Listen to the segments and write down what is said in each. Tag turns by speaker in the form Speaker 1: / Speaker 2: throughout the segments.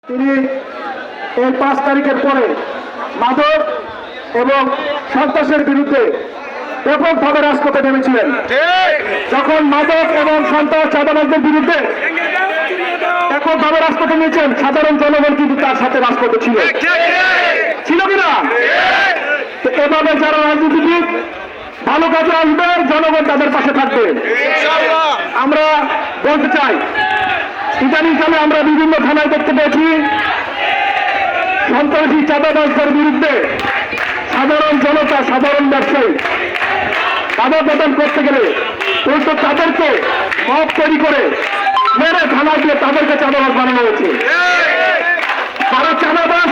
Speaker 1: তিনি এই 5 তারিখের পরে মাদক এবং সন্ত্রাসের বিরুদ্ধে ব্যাপকভাবে রাজপথে নেমেছিলেন। যখন মাদক এবং সন্ত্রাস চাঁদাবাজদের বিরুদ্ধে ব্যাপকভাবে রাজপথে নিয়েছেন, সাধারণ জনগণ কিন্তু তার সাথে রাজপথে ছিল কিনা? তো এভাবে যারা রাজনীতিবিদ ভালো কাজে আসবে, জনগণ তাদের পাশে থাকবে। আমরা বলতে চাই, ইদানিংকালে আমরা বিভিন্ন থানায় দেখতে পেয়েছি সন্ত্রাসী চাঁদাবাজদের বিরুদ্ধে সাধারণ জনতা, সাধারণ ব্যবসায়ী বাধা প্রদান করতে গেলে উল্টো তাদেরকে মব তৈরি করে মেরে থানায় গিয়ে তাদেরকে চাঁদাবাজ বানানো হয়েছে। তারা চাঁদাবাজ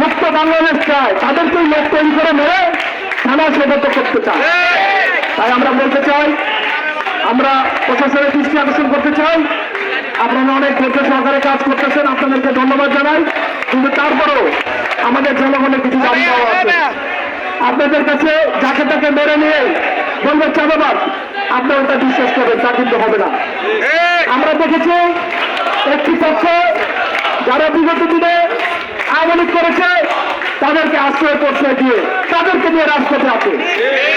Speaker 1: মুক্ত বাংলাদেশ চায়, তাদেরকেই লোক তৈরি করে মেরে থানা সেবত করতে চায়। তাই আমরা বলতে চাই, আমরা প্রশাসনের দৃষ্টি আকর্ষণ করতে চাই, আপনারা অনেক ধৈর্য সহকারে কাজ করতেছেন, আপনাদেরকে ধন্যবাদ জানাই। কিন্তু তারপরেও আমাদের জনগণের কিছু দাবি দেওয়া আছে। আপনাদের কাছে যাকে তাকে মেরে নিয়ে বলবেন চাঁদাবাজ, আপনারা ওটা বিশ্বাস করবেন, তা কিন্তু হবে না। আমরা দেখেছি একটি পক্ষ যারা বিগত দিনে আওয়ামী লীগ করেছে তাদেরকে আশ্রয় করছে দিয়ে তাদেরকে নিয়ে রাজপথে আছে,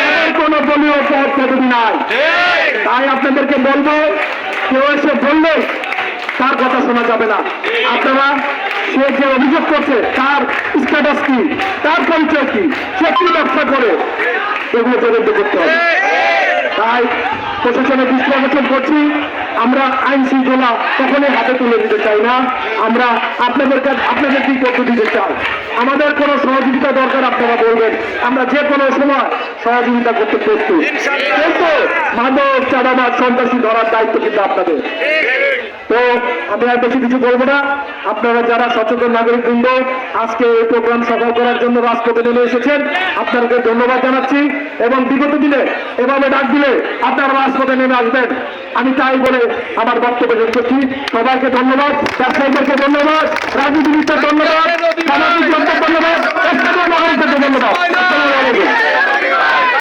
Speaker 1: তাদের কোনো দলীয় পদ পদবি নাই। তাই আপনাদেরকে বলবো, কেউ এসে বললে তার কথা শোনা যাবে না। আপনারা সে যে অভিযোগ করছে তার স্ট্যাটাস কি, তার পরিচয় কি, সে কি ব্যবসা করে, এগুলো তদন্ত করতে হবে। তাই প্রশাসনের দৃষ্টি আকর্ষণ করছি, আমরা আইন শৃঙ্খলা কখনোই হাতে তুলে দিতে চাই না। আমরা আপনাদেরকেই করতে দিতে চাই। আমাদের কোনো সহযোগিতা দরকার আপনারা বলবেন, আমরা যে কোনো সময় সহযোগিতা করতে প্রস্তুত। কিন্তু মাদক চাঁদাবাজ সন্ত্রাসী ধরার দায়িত্ব কিন্তু আপনাদের। তো আমি আর বেশি কিছু বলবো না। আপনারা যারা সচেতন নাগরিক বৃন্দ আজকে এই প্রোগ্রাম সফল করার জন্য রাজপথে নেমে এসেছেন, আপনাদেরকে ধন্যবাদ জানাচ্ছি। এবং বিগত দিনে এভাবে ডাক দিলে আপনারা রাজপথে নেমে আসবেন, আমি তাই বলে আমার বক্তব্য শেষ করছি। সবাইকে ধন্যবাদ, ব্যবসায়ীদেরকে ধন্যবাদ, রাজনীতিবিদদের ধন্যবাদ, সামাজিক ধন্যবাদ, ধন্যবাদ।